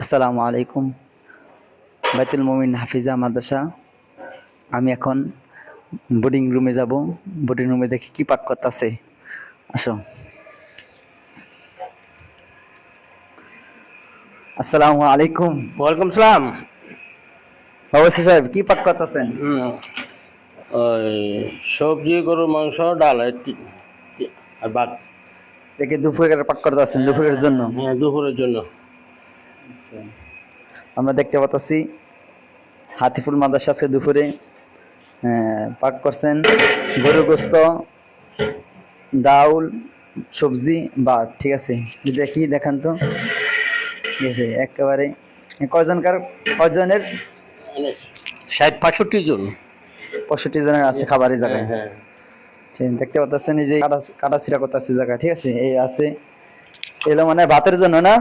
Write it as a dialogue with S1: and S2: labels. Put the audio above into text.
S1: আসসালামু আলাইকুম। বাইতুল মুমিন হাফিজা মাদ্রাসা। আমি এখন বোর্ডিং রুমে যাব। বোর্ডিং রুমে দেখি কি পাক করতেছে। আসো। আসসালামু আলাইকুম।
S2: ওয়ালাইকুম সালাম।
S1: অবশ্যই সাহেব, কি পাক করতেছেন?
S2: ওই সবজি, গরুর মাংস, ডাল আর ভাত।
S1: দেখি দুপুরের পাক করতেছেন দুপুরের জন্য।
S2: হ্যাঁ, দুপুরের জন্য।
S1: আমরা দেখতে পাচ্ছি হাতিফুল মাদ্রাসা আজকে দুপুরে পাক করছেন গরুর গোস্ত, ডাউল, সবজি, ভাত। ঠিক আছে, দেখি দেখান তো। ঠিক আছে, একেবারে কয়জনের?
S2: 60-65 জন।
S1: 65 জনের আছে খাবারের জায়গায়।
S2: হ্যাঁ।
S1: ঠিক, দেখতে পাচ্ছেন এই যে কাটা ছিঁড়া করতেছে জায়গা। ঠিক আছে, এই আছে এলো মানে ভাতের জন্য না।